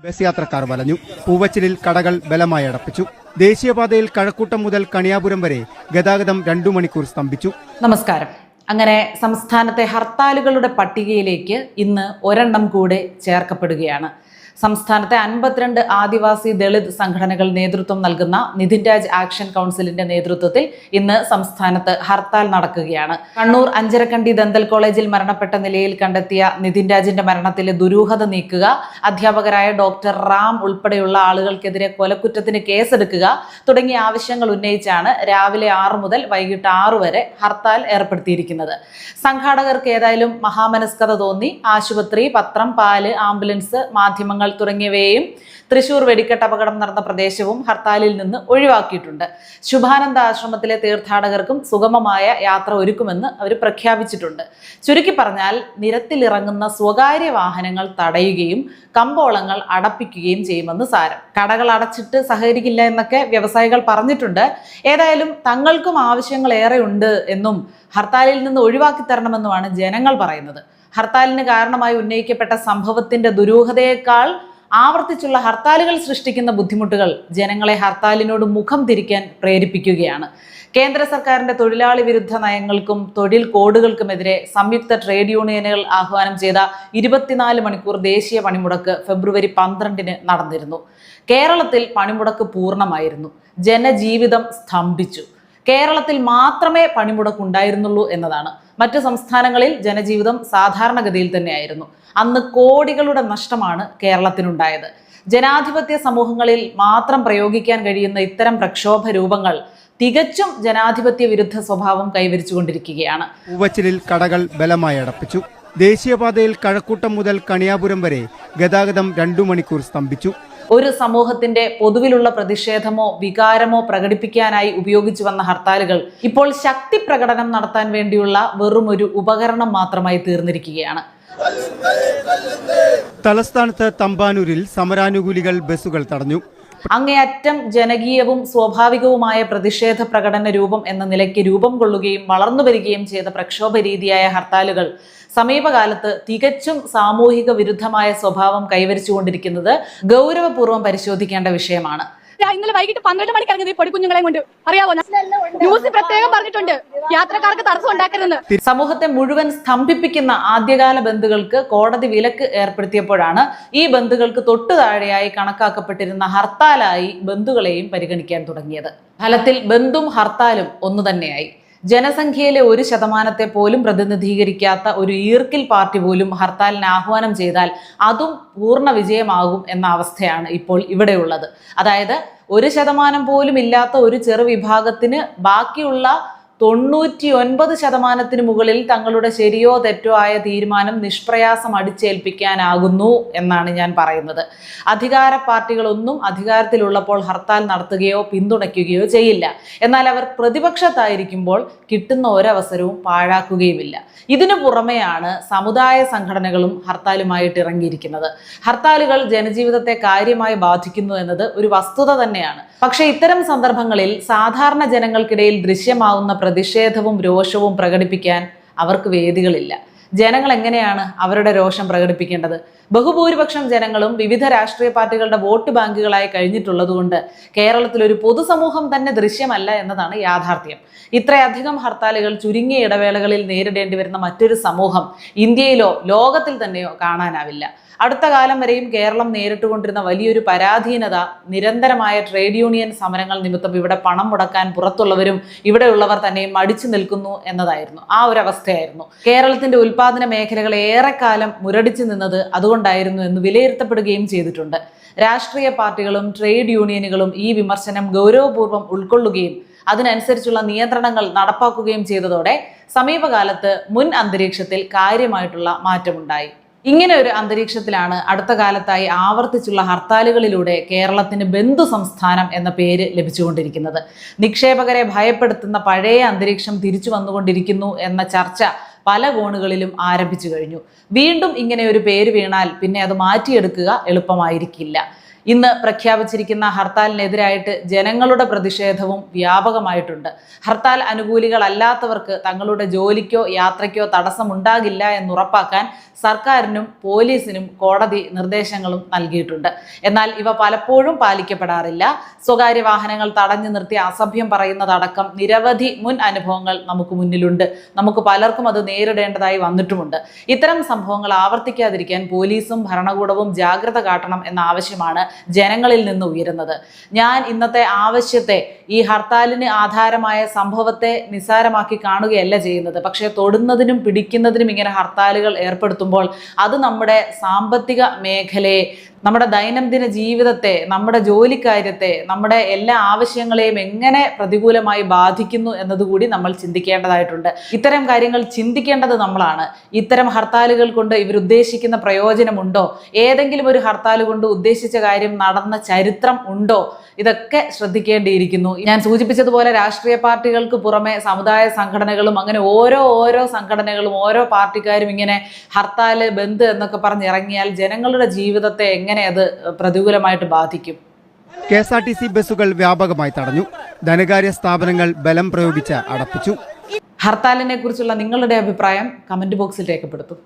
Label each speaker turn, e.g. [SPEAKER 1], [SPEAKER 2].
[SPEAKER 1] Bus യാത്രക്കാർ വലഞ്ഞു. പൂവച്ചിലിൽ കടകൾ ബലമായി അടപ്പിച്ചു. ദേശീയപാതയിൽ കഴക്കൂട്ടം മുതൽ കണിയാപുരം വരെ ഗതാഗതം 2 മണിക്കൂർ സ്തംഭിച്ചു.
[SPEAKER 2] നമസ്കാരം. അങ്ങനെ സംസ്ഥാനത്തെ ഹർത്താലുകളുടെ പട്ടികയിലേക്ക് ഇന്ന് ഒരെണ്ണം കൂടെ ചേർക്കപ്പെടുകയാണ്. സംസ്ഥാനത്തെ 52 ആദിവാസി ദളിത് സംഘടനകൾ നേതൃത്വം നൽകുന്ന നിതിൻ രാജ് ആക്ഷൻ കൗൺസിലിന്റെ നേതൃത്വത്തിൽ ഇന്ന് സംസ്ഥാനത്ത് ഹർത്താൽ നടക്കുകയാണ്. കണ്ണൂർ അഞ്ചരക്കണ്ടി ദന്തൽ കോളേജിൽ മരണപ്പെട്ട നിലയിൽ കണ്ടെത്തിയ നിതിൻ രാജിന്റെ മരണത്തിലെ ദുരൂഹത നീക്കുക, അധ്യാപകരായ ഡോക്ടർ റാം ഉൾപ്പെടെയുള്ള ആളുകൾക്കെതിരെ കൊലക്കുറ്റത്തിന് കേസെടുക്കുക തുടങ്ങിയ ആവശ്യങ്ങൾ ഉന്നയിച്ചാണ് രാവിലെ 6 മുതൽ വൈകിട്ട് 6 വരെ ഹർത്താൽ ഏർപ്പെടുത്തിയിരിക്കുന്നത്. സംഘാടകർക്ക് ഏതായാലും മഹാമനസ്കത തോന്നി ആശുപത്രി, പത്രം, പാല്, ആംബുലൻസ്, മാധ്യമങ്ങൾ തുടങ്ങിയവയെയും തൃശൂർ വെടിക്കെട്ട് അപകടം നടന്ന പ്രദേശവും ഹർത്താലിൽ നിന്ന് ഒഴിവാക്കിയിട്ടുണ്ട്. ശുഭാനന്ദ ആശ്രമത്തിലെ തീർത്ഥാടകർക്കും സുഗമമായ യാത്ര ഒരുക്കുമെന്ന് അവർ പ്രഖ്യാപിച്ചിട്ടുണ്ട്. ചുരുക്കി പറഞ്ഞാൽ നിരത്തിലിറങ്ങുന്ന സ്വകാര്യ വാഹനങ്ങൾ തടയുകയും കമ്പോളങ്ങൾ അടപ്പിക്കുകയും ചെയ്യുമെന്ന് സാരം. കടകൾ അടച്ചിട്ട് സഹകരിക്കില്ല എന്നൊക്കെ വ്യവസായികൾ പറഞ്ഞിട്ടുണ്ട്. ഏതായാലും തങ്ങൾക്കും ആവശ്യങ്ങൾ ഏറെ ഉണ്ട് എന്നും ഹർത്താലിൽ നിന്ന് ഒഴിവാക്കി തരണമെന്നുമാണ് ജനങ്ങൾ പറയുന്നത്. ഹർത്താലിന് കാരണമായി ഉന്നയിക്കപ്പെട്ട സംഭവത്തിന്റെ ദുരൂഹതയേക്കാൾ ആവർത്തിച്ചുള്ള ഹർത്താലുകൾ സൃഷ്ടിക്കുന്ന ബുദ്ധിമുട്ടുകൾ ജനങ്ങളെ ഹർത്താലിനോട് മുഖം തിരിക്കാൻ പ്രേരിപ്പിക്കുകയാണ്. കേന്ദ്ര സർക്കാരിന്റെ തൊഴിലാളി വിരുദ്ധ നയങ്ങൾക്കും തൊഴിൽ കോഡുകൾക്കുമെതിരെ സംയുക്ത ട്രേഡ് യൂണിയനുകൾ ആഹ്വാനം ചെയ്ത 24 മണിക്കൂർ ദേശീയ പണിമുടക്ക് ഫെബ്രുവരി 12 നടന്നിരുന്നു. കേരളത്തിൽ പണിമുടക്ക് പൂർണ്ണമായിരുന്നു. ജനജീവിതം സ്തംഭിച്ചു. കേരളത്തിൽ മാത്രമേ പണിമുടക്കുണ്ടായിരുന്നുള്ളൂ എന്നതാണ്. മറ്റു സംസ്ഥാനങ്ങളിൽ ജനജീവിതം സാധാരണഗതിയിൽ തന്നെയായിരുന്നു. അന്ന് കോടികളുടെ നഷ്ടമാണ് കേരളത്തിനുണ്ടായത്. ജനാധിപത്യ സമൂഹങ്ങളിൽ മാത്രം പ്രയോഗിക്കാൻ കഴിയുന്ന ഇത്തരം പ്രക്ഷോഭ രൂപങ്ങൾ തികച്ചും ജനാധിപത്യ വിരുദ്ധ സ്വഭാവം കൈവരിച്ചുകൊണ്ടിരിക്കുകയാണ്.
[SPEAKER 1] പൂവച്ചിലിൽ കടകൾ ബലമായി അടപ്പിച്ചു. ദേശീയപാതയിൽ കഴക്കൂട്ടം മുതൽ കണിയാപുരം വരെ ഗതാഗതം 2 മണിക്കൂർ സ്തംഭിച്ചു.
[SPEAKER 2] ഒരു സമൂഹത്തിന്റെ പൊതുവിലുള്ള പ്രതിഷേധമോ വികാരമോ പ്രകടിപ്പിക്കാനായി ഉപയോഗിച്ചു വന്ന ഹർത്താലുകൾ ഇപ്പോൾ ശക്തി പ്രകടനം നടത്താൻ വേണ്ടിയുള്ള വെറും ഒരു ഉപകരണം മാത്രമായി തീർന്നിരിക്കുകയാണ്.
[SPEAKER 1] തലസ്ഥാനത്ത് തമ്പാനൂരിൽ സമരാനുകൂലികൾ ബസ്സുകൾ തടഞ്ഞു.
[SPEAKER 2] അങ്ങേയറ്റം ജനകീയവും സ്വാഭാവികവുമായ പ്രതിഷേധ പ്രകടന രൂപം എന്ന നിലയ്ക്ക് രൂപം കൊള്ളുകയും വളർന്നു വരികയും ചെയ്ത പ്രക്ഷോഭ രീതിയായ ഹർത്താലുകൾ സമീപകാലത്ത് തികച്ചും സാമൂഹിക വിരുദ്ധമായ സ്വഭാവം കൈവരിച്ചുകൊണ്ടിരിക്കുന്നത് ഗൗരവപൂർവ്വം പരിശോധിക്കേണ്ട വിഷയമാണ്.
[SPEAKER 3] ഇന്നലെ വൈകിട്ട് 12 മണിക്ക് ഇറങ്ങിയത് പൊടിക്കുഞ്ഞുങ്ങളെ കൊണ്ട് അറിയാവോ? ന്യൂസ് പ്രത്യേകം പറഞ്ഞിട്ടുണ്ട് യാത്രക്കാർക്ക് തടസ്സം ഉണ്ടാക്കരുതെന്ന്.
[SPEAKER 2] സമൂഹത്തെ മുഴുവൻ സ്തംഭിപ്പിക്കുന്ന ആദ്യകാല ബന്ധുക്കൾക്ക് കോടതി വിലക്ക് ഏർപ്പെടുത്തിയപ്പോഴാണ് ഈ ബന്ധുക്കൾക്ക് തൊട്ടു താഴെയായി കണക്കാക്കപ്പെട്ടിരുന്ന ഹർത്താലായി ബന്ധുക്കളെയും പരിഗണിക്കാൻ തുടങ്ങിയത്. ഫലത്തിൽ ബന്ധും ഹർത്താലും ഒന്നു തന്നെയായി. ജനസംഖ്യയിലെ 1% പോലും പ്രതിനിധീകരിക്കാത്ത ഒരു ഈർക്കിൽ പാർട്ടി പോലും ഹർത്താലിന് ആഹ്വാനം ചെയ്താൽ അതും പൂർണ്ണ വിജയമാകും എന്ന അവസ്ഥയാണ് ഇപ്പോൾ ഇവിടെയുള്ളത്. അതായത് 1% പോലും ഇല്ലാത്ത ഒരു ചെറു വിഭാഗത്തിന് ബാക്കിയുള്ള 99% മുകളിൽ തങ്ങളുടെ ശരിയോ തെറ്റോ ആയ തീരുമാനം നിഷ്പ്രയാസം അടിച്ചേൽപ്പിക്കാനാകുന്നു എന്നാണ് ഞാൻ പറയുന്നത്. അധികാര പാർട്ടികളൊന്നും അധികാരത്തിലുള്ളപ്പോൾ ഹർത്താൽ നടത്തുകയോ പിന്തുണയ്ക്കുകയോ ചെയ്യില്ല. എന്നാൽ അവർ പ്രതിപക്ഷത്തായിരിക്കുമ്പോൾ കിട്ടുന്ന ഒരവസരവും പാഴാക്കുകയുമില്ല. ഇതിനു പുറമെയാണ് സമുദായ സംഘടനകളും ഹർത്താലുമായിട്ട് ഇറങ്ങിയിരിക്കുന്നത്. ഹർത്താലുകൾ ജനജീവിതത്തെ കാര്യമായി ബാധിക്കുന്നു എന്നത് ഒരു വസ്തുത തന്നെയാണ്. പക്ഷേ ഇത്തരം സന്ദർഭങ്ങളിൽ സാധാരണ ജനങ്ങൾക്കിടയിൽ ദൃശ്യമാവുന്ന പ്രതിഷേധവും രോഷവും പ്രകടിപ്പിക്കാൻ അവർക്ക് വേദികളില്ല. ജനങ്ങൾ എങ്ങനെയാണ് അവരുടെ രോഷം പ്രകടിപ്പിക്കേണ്ടത്? ബഹുഭൂരിപക്ഷം ജനങ്ങളും വിവിധ രാഷ്ട്രീയ പാർട്ടികളുടെ വോട്ട് ബാങ്കുകളായി കഴിഞ്ഞിട്ടുള്ളതുകൊണ്ട് കേരളത്തിൽ ഒരു പൊതുസമൂഹം തന്നെ ദൃശ്യമല്ല എന്നതാണ് യാഥാർത്ഥ്യം. ഇത്രയധികം ഹർത്താലുകൾ ചുരുങ്ങിയ ഇടവേളകളിൽ നേരിടേണ്ടി വരുന്ന മറ്റൊരു സമൂഹം ഇന്ത്യയിലോ ലോകത്തിൽ തന്നെയോ കാണാനാവില്ല. അടുത്ത കാലം വരെയും കേരളം നേരിട്ടുകൊണ്ടിരുന്ന വലിയൊരു പരാധീനത നിരന്തരമായ ട്രേഡ് യൂണിയൻ സമരങ്ങൾ നിമിത്തം ഇവിടെ പണം മുടക്കാൻ പുറത്തുള്ളവരും ഇവിടെയുള്ളവർ തന്നെ മടിച്ചു നിൽക്കുന്നു എന്നതായിരുന്നു. ആ ഒരു അവസ്ഥയായിരുന്നു. കേരളത്തിന്റെ ഉൽപാദന മേഖലകൾ ഏറെക്കാലം മുരടിച്ചു നിന്നത് അതുകൊണ്ടായിരുന്നു എന്ന് വിലയിരുത്തപ്പെടുകയും ചെയ്തിട്ടുണ്ട്. രാഷ്ട്രീയ പാർട്ടികളും ട്രേഡ് യൂണിയനുകളും ഈ വിമർശനം ഗൗരവപൂർവ്വം ഉൾക്കൊള്ളുകയും അതിനനുസരിച്ചുള്ള നിയന്ത്രണങ്ങൾ നടപ്പാക്കുകയും ചെയ്തതോടെ സമീപകാലത്ത് മുൻ അന്തരീക്ഷത്തിൽ കാര്യമായിട്ടുള്ള മാറ്റമുണ്ടായി. ഇങ്ങനെ ഒരു അന്തരീക്ഷത്തിലാണ് അടുത്ത കാലത്തായി ആവർത്തിച്ചുള്ള ഹർത്താലുകളിലൂടെ കേരളത്തിന് ബന്ധു സംസ്ഥാനം എന്ന പേര് ലഭിച്ചുകൊണ്ടിരിക്കുന്നത്. നിക്ഷേപകരെ ഭയപ്പെടുത്തുന്ന പഴയ അന്തരീക്ഷം തിരിച്ചു വന്നുകൊണ്ടിരിക്കുന്നു എന്ന ചർച്ച പല കോണുകളിലും ആരംഭിച്ചു കഴിഞ്ഞു. വീണ്ടും ഇങ്ങനെ ഒരു പേര് വീണാൽ പിന്നെ അത് മാറ്റിയെടുക്കുക എളുപ്പമായിരിക്കില്ല. ഇന്ന് പ്രഖ്യാപിച്ചിരിക്കുന്ന ഹർത്താലിനെതിരായിട്ട് ജനങ്ങളുടെ പ്രതിഷേധവും വ്യാപകമായിട്ടുണ്ട്. ഹർത്താൽ അനുകൂലികളല്ലാത്തവർക്ക് തങ്ങളുടെ ജോലിക്കോ യാത്രയ്ക്കോ തടസ്സമുണ്ടാകില്ല എന്നുറപ്പാക്കാൻ സർക്കാരിനും പോലീസിനും കോടതി നിർദ്ദേശങ്ങളും നൽകിയിട്ടുണ്ട്. എന്നാൽ ഇവ പലപ്പോഴും പാലിക്കപ്പെടാറില്ല. സ്വകാര്യ വാഹനങ്ങൾ തടഞ്ഞു നിർത്തി അസഭ്യം പറയുന്നതടക്കം നിരവധി മുൻ അനുഭവങ്ങൾ നമുക്ക് മുന്നിലുണ്ട്. നമുക്ക് പലർക്കും അത് നേരിടേണ്ടതായി വന്നിട്ടുമുണ്ട്. ഇത്തരം സംഭവങ്ങൾ ആവർത്തിക്കാതിരിക്കാൻ പോലീസും ഭരണകൂടവും ജാഗ്രത കാട്ടണം എന്ന ആവശ്യമാണ് ജനങ്ങളിൽ നിന്ന് ഉയരുന്നത്. ഞാൻ ഇന്നത്തെ ആവശ്യത്തെ, ഈ ഹർത്താലിന് ആധാരമായ സംഭവത്തെ നിസ്സാരമാക്കി കാണുകയല്ല ചെയ്യുന്നത്. പക്ഷേ തൊടുന്നതിനും പിടിക്കുന്നതിനും ഇങ്ങനെ ഹർത്താലുകൾ ഏർപ്പെടുത്തുമ്പോൾ അത് നമ്മുടെ സാമ്പത്തിക മേഖലയെ, നമ്മുടെ ദൈനംദിന ജീവിതത്തെ, നമ്മുടെ ജോലിക്കാര്യത്തെ, നമ്മുടെ എല്ലാ ആവശ്യങ്ങളെയും എങ്ങനെ പ്രതികൂലമായി ബാധിക്കുന്നു എന്നതുകൂടി നമ്മൾ ചിന്തിക്കേണ്ടതായിട്ടുണ്ട്. ഇത്തരം കാര്യങ്ങൾ ചിന്തിക്കേണ്ടത് നമ്മളാണ്. ഇത്തരം ഹർത്താലുകൾ കൊണ്ട് ഇവരുദ്ദേശിക്കുന്ന പ്രയോജനമുണ്ടോ? ഏതെങ്കിലും ഒരു ഹർത്താൽ കൊണ്ട് ഉദ്ദേശിച്ച കാര്യം നടന്ന ചരിത്രം ഉണ്ടോ? ഇതൊക്കെ ശ്രദ്ധിക്കേണ്ടിയിരിക്കുന്നു. ഞാൻ സൂചിപ്പിച്ചതുപോലെ രാഷ്ട്രീയ പാർട്ടികൾക്ക് പുറമെ സമുദായ സംഘടനകളും അങ്ങനെ ഓരോ സംഘടനകളും ഓരോ പാർട്ടിക്കാരും ഇങ്ങനെ ഹർത്താല്, ബന്ദ് എന്നൊക്കെ പറഞ്ഞിറങ്ങിയാൽ ജനങ്ങളുടെ ജീവിതത്തെ എങ്ങനെ അത് പ്രതികൂലമായിട്ട് ബാധിക്കും?
[SPEAKER 1] KSRTC ബസ്സുകൾ വ്യാപകമായി തടഞ്ഞു. ധനകാര്യ സ്ഥാപനങ്ങൾ ബലം പ്രയോഗിച്ച് അടപ്പിച്ചു.
[SPEAKER 2] ഹർത്താലിനെ കുറിച്ചുള്ള നിങ്ങളുടെ അഭിപ്രായം കമന്റ് ബോക്സിൽ രേഖപ്പെടുത്തും.